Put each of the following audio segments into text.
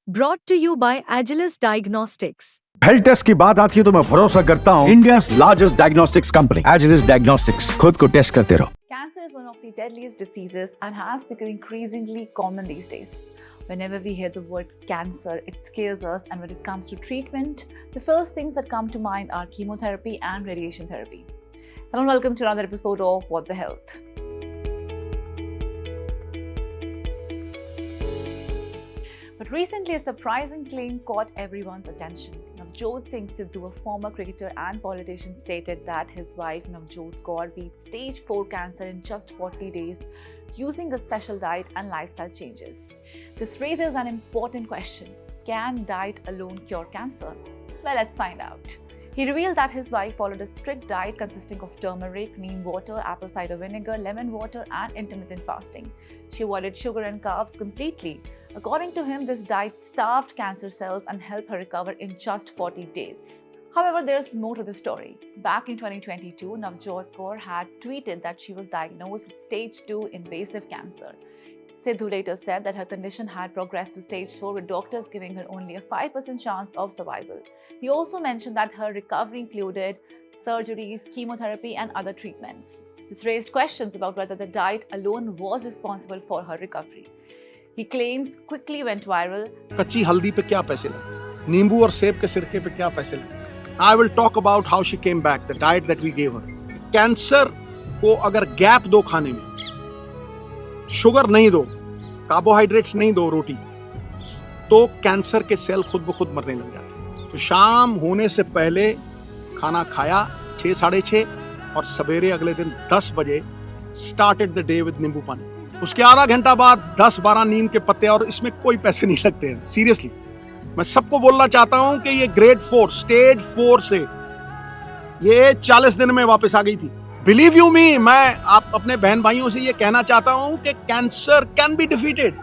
Brought to you by Agilus Diagnostics. Health test की बात आती है तो मैं भरोसा करता हूँ India's largest diagnostics company, Agilus Diagnostics. खुद को टेस्ट करते रहो. Cancer is one of the deadliest diseases and has become increasingly common these days. Whenever we hear the word cancer, it scares us, and when it comes to treatment, the first things that come to mind are chemotherapy and radiation therapy. Hello and welcome to another episode of What the Health. But recently, a surprising claim caught everyone's attention. Navjot Singh Sidhu, a former cricketer and politician, stated that his wife Navjot Kaur beat stage 4 cancer in just 40 days using a special diet and lifestyle changes. This raises an important question. Can diet alone cure cancer? Well, let's find out. He revealed that his wife followed a strict diet consisting of turmeric, neem water, apple cider vinegar, lemon water, and intermittent fasting. She avoided sugar and carbs completely. According to him, this diet starved cancer cells and helped her recover in just 40 days. However, there's more to the story. Back in 2022, Navjot Kaur had tweeted that she was diagnosed with stage 2 invasive cancer. Sidhu later said that her condition had progressed to stage 4, with doctors giving her only a 5% chance of survival. He also mentioned that her recovery included surgeries, chemotherapy, and other treatments. This raised questions about whether the diet alone was responsible for her recovery. He claims quickly went viral. कच्ची हल्दी पे क्या पैसे लगे, नींबू और सेब के सिरके पे क्या पैसे लगे. I will talk about how she came back, the diet that we gave her. Cancer को अगर गैप दो खाने में, शुगर नहीं दो, कार्बोहाइड्रेट्स नहीं दो रोटी, तो कैंसर के सेल खुद ब खुद मरने लग जाते. तो शाम होने से पहले खाना खाया 6 साढ़े 6 और सवेरे अगले दिन 10 बजे स्टार्टेड द डे विद नींबू पानी. उसके आधा घंटा बाद 10-12 नीम के पत्ते, और इसमें कोई पैसे नहीं लगते हैं. सीरियसली मैं सबको बोलना चाहता हूं कि ये ग्रेड 4 स्टेज 4 से ये 40 दिन में वापस आ गई थी. बिलीव यू मी, मैं आप अपने बहन भाइयों से ये कहना चाहता हूं कि कैंसर कैन बी डिफीटेड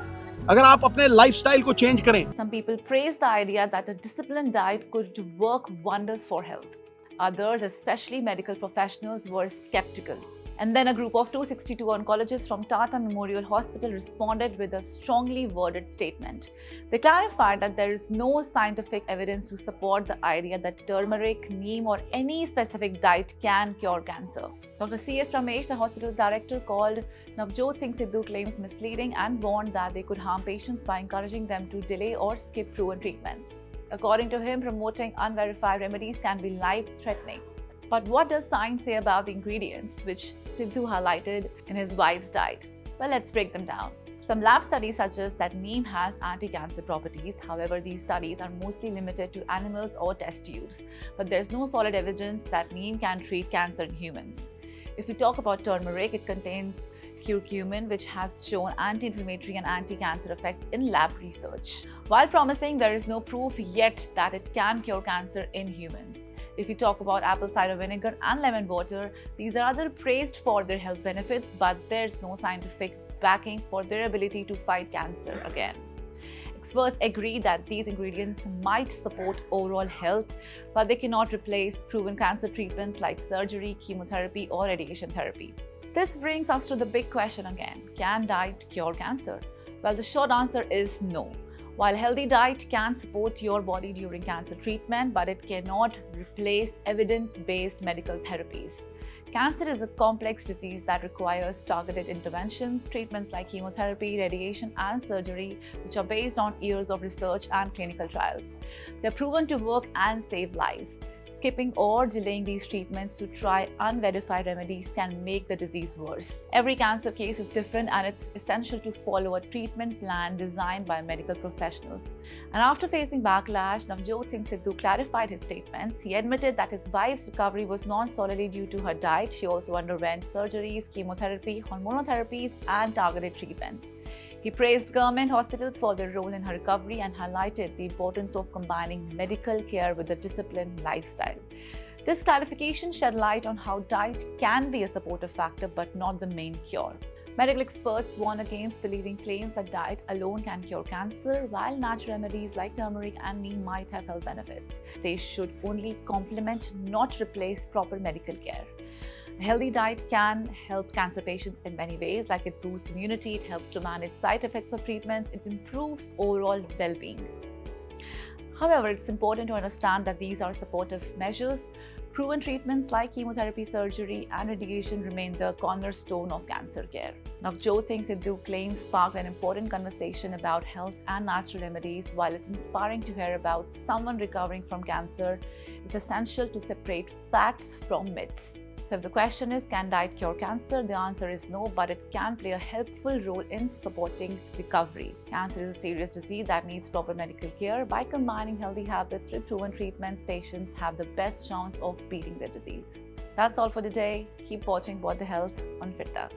अगर आप अपने लाइफस्टाइल को चेंज करें. Some people praise the idea that a disciplined diet could work wonders for health. Others, especially medical professionals, were skeptical. And then a group of 262 oncologists from Tata Memorial Hospital responded with a strongly worded statement. They clarified that there is no scientific evidence to support the idea that turmeric, neem, or any specific diet can cure cancer. Dr. C.S. Ramesh, the hospital's director, called Navjot Singh Sidhu claims misleading and warned that they could harm patients by encouraging them to delay or skip proven treatments. According to him, promoting unverified remedies can be life-threatening. But what does science say about the ingredients which Sidhu highlighted in his wife's diet? Well, let's break them down. Some lab studies suggest that neem has anti-cancer properties. However, these studies are mostly limited to animals or test tubes. But there's no solid evidence that neem can treat cancer in humans. If we talk about turmeric, it contains curcumin, which has shown anti-inflammatory and anti-cancer effects in lab research. While promising, there is no proof yet that it can cure cancer in humans. If you talk about apple cider vinegar and lemon water, these are other praised for their health benefits, but there's no scientific backing for their ability to fight cancer again. Experts agree that these ingredients might support overall health, but they cannot replace proven cancer treatments like surgery, chemotherapy, or radiation therapy. This brings us to the big question again. Can diet cure cancer? Well, the short answer is no. While healthy diet can support your body during cancer treatment, but it cannot replace evidence-based medical therapies. Cancer is a complex disease that requires targeted interventions, treatments like chemotherapy, radiation, and surgery, which are based on years of research and clinical trials. They're proven to work and save lives. Skipping or delaying these treatments to try unverified remedies can make the disease worse. Every cancer case is different, and it's essential to follow a treatment plan designed by medical professionals. And after facing backlash, Navjot Singh Sidhu clarified his statements. He admitted that his wife's recovery was not solely due to her diet. She also underwent surgeries, chemotherapy, hormonal therapies, and targeted treatments. He praised government hospitals for their role in her recovery and highlighted the importance of combining medical care with a disciplined lifestyle. This clarification shed light on how diet can be a supportive factor but not the main cure. Medical experts warn against believing claims that diet alone can cure cancer, while natural remedies like turmeric and neem might have health benefits. They should only complement, not replace, proper medical care. A healthy diet can help cancer patients in many ways, like it boosts immunity, it helps to manage side effects of treatments, it improves overall well-being. However, it's important to understand that these are supportive measures. Proven treatments like chemotherapy, surgery, and radiation remain the cornerstone of cancer care. Navjot Singh Sidhu claims sparked an important conversation about health and natural remedies. While it's inspiring to hear about someone recovering from cancer, it's essential to separate facts from myths. So if the question is, can diet cure cancer? The answer is no, but it can play a helpful role in supporting recovery. Cancer is a serious disease that needs proper medical care. By combining healthy habits with proven treatments, patients have the best chance of beating their disease. That's all for today. Keep watching What the Health on FitTak.